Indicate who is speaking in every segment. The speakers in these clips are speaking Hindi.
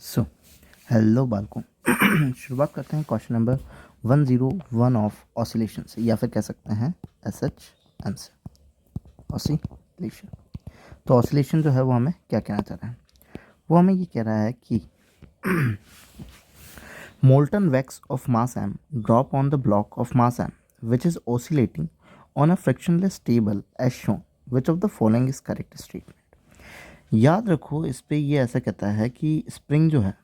Speaker 1: सो हेलो बालकों। शुरुआत करते हैं क्वेश्चन नंबर 101 ऑफ ऑसिलेशन से, या फिर कह सकते हैं SH आंसर ऑसिलेशन। तो ऑसिलेशन जो है वो हमें क्या कहना चाह रहा है, वो हमें ये कह रहा है कि molten wax of mass m drop on the block of mass m which is oscillating on a frictionless table as shown. Which of the following is correct statement? याद रखो, इस पे ये ऐसा कहता है कि स्प्रिंग जो है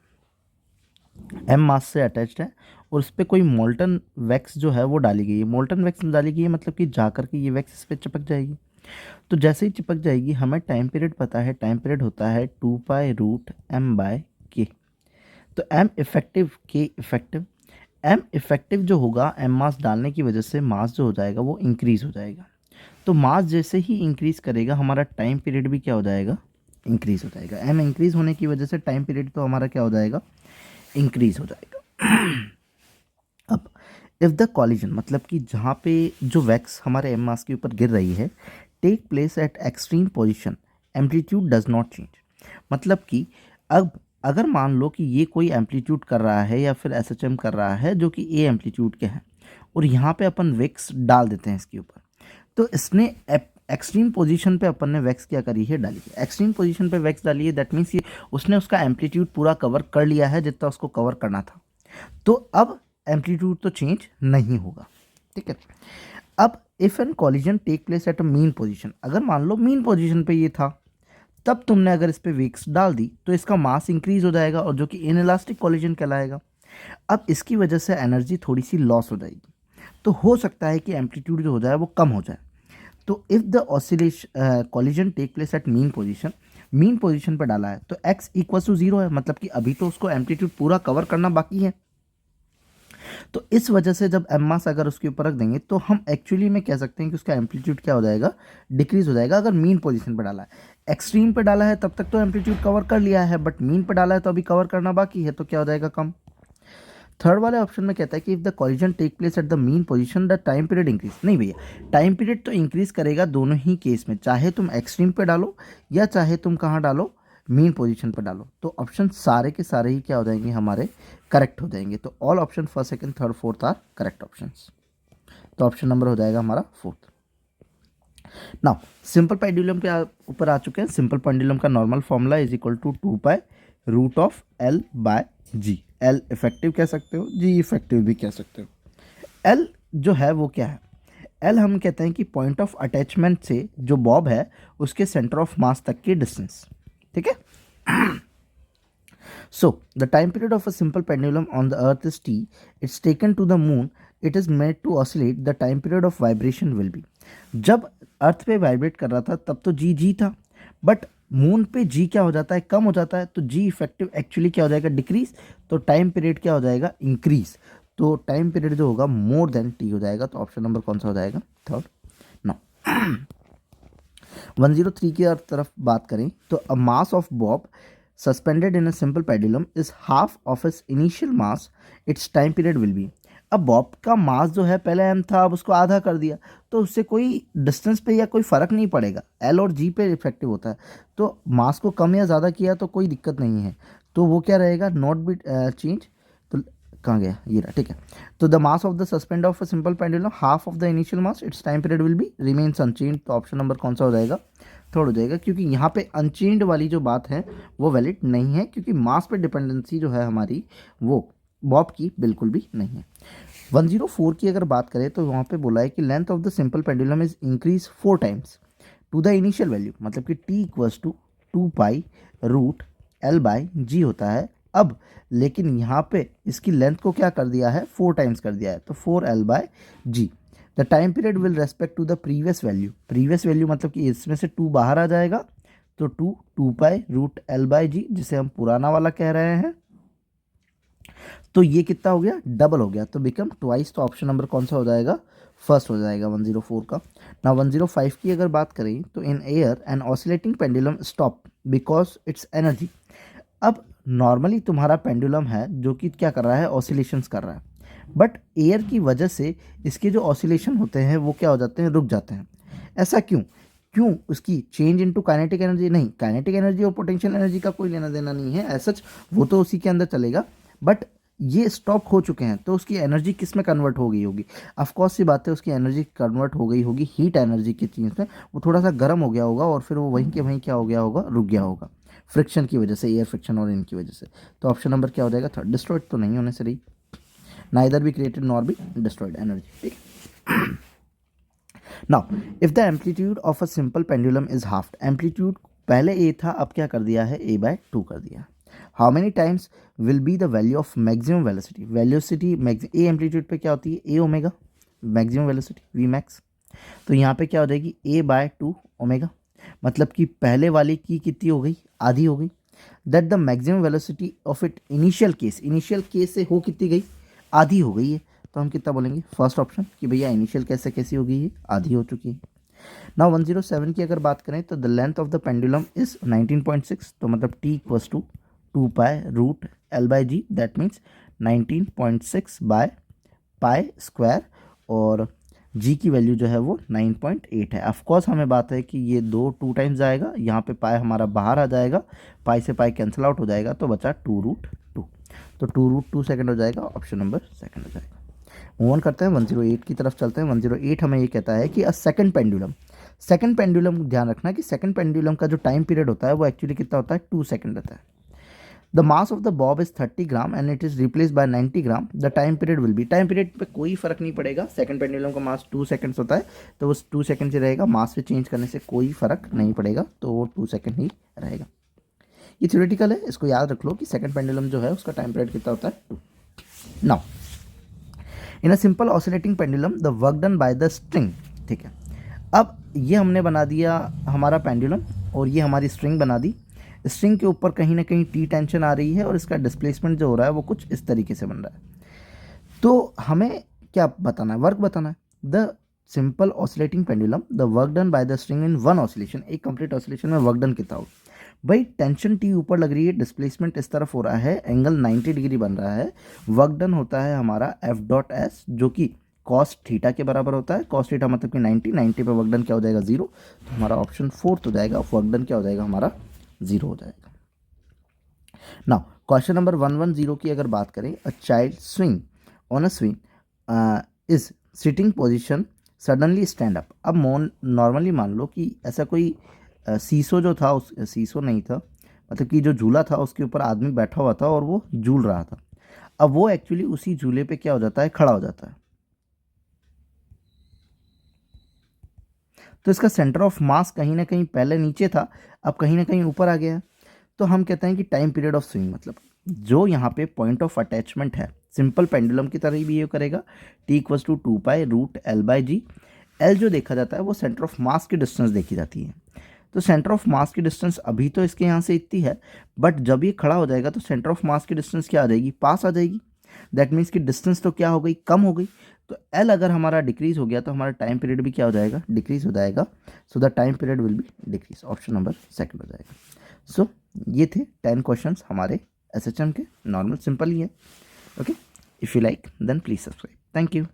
Speaker 1: एम मास से अटैच्ड है और उस पर कोई मोल्टन वैक्स जो है वो डाली गई है। मोल्टन वैक्स डाली गई है मतलब कि जा कर के ये वैक्स इस पर चिपक जाएगी। तो जैसे ही चिपक जाएगी, हमें टाइम पीरियड पता है, टाइम पीरियड होता है 2π√m/k। तो एम इफेक्टिव के इफेक्टिव, एम इफेक्टिव जो होगा एम मास डालने की वजह से मास जो हो जाएगा वो इंक्रीज़ हो जाएगा। तो मास जैसे ही इंक्रीज़ करेगा हमारा टाइम पीरियड भी क्या हो जाएगा, इंक्रीज़ हो जाएगा। एम इंक्रीज़ होने की वजह से टाइम पीरियड तो हमारा क्या हो जाएगा, इंक्रीज़ हो जाएगा। अब इफ़ द कॉलिजन मतलब कि जहाँ पे जो वैक्स हमारे एम मास के ऊपर गिर रही है take place at extreme position amplitude does not change, मतलब कि अब अगर मान लो कि ये कोई एम्पलीट्यूड कर रहा है या फिर SHM कर रहा है जो कि ए एम्पलीट्यूड के हैं, और यहाँ पे अपन वैक्स डाल देते हैं इसके ऊपर, तो इसने एक्सट्रीम पोजीशन पे अपन ने वैक्स क्या करी है, डाली है। एक्सट्रीम पोजीशन पे वैक्स डाली है, दैट मीन्स ये उसने उसका एम्पलीट्यूड पूरा कवर कर लिया है जितना उसको कवर करना था। तो अब एम्पलीट्यूड तो चेंज नहीं होगा, ठीक है। अब if an collision take place at a mean position, अगर मान लो मीन पोजीशन पे ये था, तब तुमने अगर इस पे वैक्स डाल दी तो इसका मास इंक्रीज हो जाएगा और जो कि इनइलास्टिक कॉलिजन कहलाएगा। अब इसकी वजह से एनर्जी थोड़ी सी लॉस हो जाएगी, तो हो सकता है कि एम्पलीट्यूड जो हो जाए वो कम हो जाए। तो if the oscillation collision take place at mean position पर डाला है तो x इक्वल टू 0 है, मतलब कि अभी तो उसको एम्पलीट्यूड पूरा कवर करना बाकी है। तो इस वजह से जब एम मास अगर उसके ऊपर रख देंगे तो हम एक्चुअली में कह सकते हैं कि उसका एम्पलीट्यूड क्या हो जाएगा, डिक्रीज हो जाएगा। अगर मीन पोजीशन पर डाला है, एक्सट्रीम पे डाला है तब तक तो एम्पलीट्यूड कवर कर लिया है, बट मीन पे डाला है तो अभी कवर करना बाकी है, तो क्या हो जाएगा, कम। थर्ड वाले ऑप्शन में कहता है कि if the collision take place at the mean position the time period increase. नहीं भैया, टाइम पीरियड तो इंक्रीज करेगा दोनों ही केस में, चाहे तुम एक्सट्रीम पे डालो या चाहे तुम कहाँ डालो, मीन पोजीशन पर डालो। तो ऑप्शन सारे के सारे ही क्या हो जाएंगे, हमारे करेक्ट हो जाएंगे। तो all option first second third fourth are correct options. तो ऑप्शन नंबर हो जाएगा हमारा फोर्थ। नाउ सिंपल पेंडुलम के ऊपर आ चुके हैं। सिंपल पेंडुलम का normal formula is equal to 2π√L/G। L effective कह सकते हो, G इफेक्टिव भी कह सकते हो। L जो है वो क्या है, L हम कहते हैं कि पॉइंट ऑफ अटैचमेंट से जो बॉब है उसके सेंटर ऑफ मास तक की डिस्टेंस, ठीक है। So the time period of a simple pendulum on the earth is t. It's taken to the moon. It is made to oscillate. The time period of vibration will be. जब अर्थ पे वाइब्रेट कर रहा था तब तो जी था, बट मून पे जी क्या हो जाता है, कम हो जाता है। तो जी इफेक्टिव एक्चुअली क्या हो जाएगा, डिक्रीज। तो टाइम पीरियड क्या हो जाएगा, इंक्रीज। तो टाइम पीरियड जो होगा मोर देन टी हो जाएगा। तो ऑप्शन नंबर कौन सा हो जाएगा, थर्ड। नो 103 की तरफ बात करें तो a mass of bob suspended in a simple pendulum is half of its initial mass, its time period will be। अब बॉब का मास जो है पहले m था, अब उसको आधा कर दिया, तो उससे कोई डिस्टेंस पे या कोई फ़र्क नहीं पड़ेगा। L और G पे इफेक्टिव होता है, तो मास को कम या ज़्यादा किया तो कोई दिक्कत नहीं है। तो वो क्या रहेगा, नॉट बी चेंज। तो कहाँ गया ये रहा, ठीक है। तो the mass of the suspend of a simple pendulum half of the initial mass, its time period will be remains unchange. तो ऑप्शन नंबर कौन सा हो जाएगा, थर्ड हो जाएगा, क्योंकि यहाँ पे अनचेंज्ड वाली जो बात है वो वैलिड नहीं है, क्योंकि मास पे डिपेंडेंसी जो है हमारी वो बॉब की बिल्कुल भी नहीं है। 104 की अगर बात करें तो वहाँ पे बोला है कि length of the simple pendulum is increase 4 times to the initial value, मतलब कि t इक्वल्स टू 2π/L/G होता है। अब लेकिन यहाँ पे इसकी लेंथ को क्या कर दिया है, 4 टाइम्स कर दिया है, तो 4L/G। The time period will respect to the previous value मतलब कि इसमें से 2 बाहर आ जाएगा, तो 2π√L/G जिसे हम पुराना वाला कह रहे हैं। तो ये कितना हो गया, डबल हो गया, तो बिकम ट्वाइस। तो ऑप्शन नंबर कौन सा हो जाएगा, फर्स्ट हो जाएगा 104 का। ना 105 की अगर बात करें तो in air an oscillating pendulum stop because its energy. अब नॉर्मली तुम्हारा पेंडुलम है जो कि क्या कर रहा है, ऑसिलेशंस कर रहा है, बट एयर की वजह से इसके जो ऑसिलेशन होते हैं वो क्या हो जाते हैं, रुक जाते हैं। ऐसा क्यों, क्यों, उसकी चेंज इनटू काइनेटिक एनर्जी नहीं, काइनेटिक एनर्जी और पोटेंशियल एनर्जी का कोई लेना देना नहीं है एज सच, वो तो उसी के अंदर चलेगा, बट ये स्टॉप हो चुके हैं तो उसकी एनर्जी किस में कन्वर्ट हो गई होगी, ऑफकोर्स सी बात है उसकी एनर्जी कन्वर्ट हो गई होगी हीट एनर्जी की चीज़ में, वो थोड़ा सा गर्म हो गया होगा और फिर वो वहीं के वहीं क्या हो गया होगा, रुक गया होगा फ्रिक्शन की वजह से, एयर फ्रिक्शन और इनकी वजह से। तो ऑप्शन नंबर क्या हो जाएगा, थर्ड। डिस्ट्रॉयड तो नहीं होने से रही, neither be created nor be destroyed energy, ठीक है। Now if the amplitude of a simple pendulum is half, amplitude पहले ए था अब क्या कर दिया है, ए बाय 2 कर दिया। How many times will be the value of maximum velocity, velocity A amplitude पे क्या होती है, A omega, maximum velocity V max, तो यहाँ पे क्या हो जाएगी ए बाय 2 ओमेगा, मतलब कि पहले वाली की कितनी हो गई, आधी हो गई। That the maximum velocity of it initial case से हो कितनी गई, आधी हो गई है, तो हम कितना बोलेंगे, फर्स्ट ऑप्शन कि भैया इनिशियल केस से कैसी हो गई है, आधी हो चुकी है। नाउ 107 की अगर बात करें तो the length of the pendulum is 19.6, तो मतलब t equals to 2 pi root L by G, that means 19.6 by pi square, और g की वैल्यू जो है वो 9.8 है। ऑफकोर्स हमें बात है कि ये 2 टाइम्स आएगा, यहाँ पे पाई हमारा बाहर आ जाएगा, पाई से पाई कैंसिल आउट हो जाएगा, तो बचा 2√2, तो 2√2 सेकेंड हो जाएगा, ऑप्शन नंबर सेकेंड हो जाएगा। मूव ऑन करते हैं 108 की तरफ चलते हैं। 108 हमें ये कहता है कि अ सेकंड पेंडुलम ध्यान रखना कि सेकंड पेंडुलम का जो टाइम पीरियड होता है वो एक्चुअली कितना होता है, 2 सेकंड रहता है। The mass of the Bob is 30 gram and it is replace by 90 gram, the time period will B, time period पे कोई फर्क नहीं पड़ेगा, सेकंड पेंडुलम का मास 2 सेकंड्स होता है तो वो 2 सेकंड से रहेगा, मास पे चेंज करने से कोई फर्क नहीं पड़ेगा, तो वो 2 सेकंड ही रहेगा। ये थ्योरेटिकल है, इसको याद रख लो कि सेकंड पेंडुलम जो है उसका टाइम पीरियड कितना होता है, 2। Now in a simple oscillating pendulum the work done by the string, ठीक है। अब ये हमने बना दिया हमारा पेंडुलम और ये हमारी स्ट्रिंग बना दी, स्ट्रिंग के ऊपर कहीं ना कहीं टी टेंशन आ रही है और इसका डिस्प्लेसमेंट जो हो रहा है वो कुछ इस तरीके से बन रहा है। तो हमें क्या बताना है, वर्क बताना है। The simple oscillating pendulum the work done by the string in one oscillation, एक कंप्लीट ऑसिलेशन में वर्क डन कितना हो भाई, टेंशन टी ऊपर लग रही है, डिस्प्लेसमेंट इस तरफ हो रहा है, एंगल 90 डिग्री बन रहा है, वर्क डन होता है हमारा एफ डॉट एस जो कि कॉस थीटा के बराबर होता है, कॉस थीटा मतलब कि 90 पे वर्क डन क्या हो जाएगा, 0, तो हमारा ऑप्शन 4 हो जाएगा, वर्क डन क्या हो जाएगा हमारा 0 हो जाएगा। नाउ क्वेश्चन नंबर 110 की अगर बात करें, a child swing on a swing is sitting position suddenly stand up. अब नॉर्मली मान लो कि ऐसा कोई सीसो जो था, उस सीसो नहीं था, मतलब कि जो झूला था उसके ऊपर आदमी बैठा हुआ था और वो झूल रहा था, अब वो एक्चुअली उसी झूले पे क्या हो जाता है, खड़ा हो जाता है, तो इसका सेंटर ऑफ मास कहीं ना कहीं पहले नीचे था, अब कहीं ना कहीं ऊपर आ गया है, तो हम कहते हैं कि टाइम पीरियड ऑफ स्विंग, मतलब जो यहाँ पे पॉइंट ऑफ अटैचमेंट है सिंपल पेंडुलम की तरह ही बिहेव करेगा, t equals to 2 pi root L by G, L जो देखा जाता है वो सेंटर ऑफ मास की डिस्टेंस देखी जाती है, तो सेंटर ऑफ मास की डिस्टेंस अभी तो इसके यहाँ से इतनी है, बट जब ये खड़ा हो जाएगा तो सेंटर ऑफ मास की डिस्टेंस क्या आ जाएगी, पास आ जाएगी, दैट मीन्स कि डिस्टेंस तो क्या हो गई, कम हो गई, तो एल अगर हमारा डिक्रीज हो गया तो हमारा टाइम पीरियड भी क्या हो जाएगा, डिक्रीज हो जाएगा, so the time period will be decrease, option number second हो जाएगा। सो ये थे 10 क्वेश्चंस हमारे एसएचएम के, नॉर्मल सिंपल ही है। Okay, if you like then please subscribe, thank you.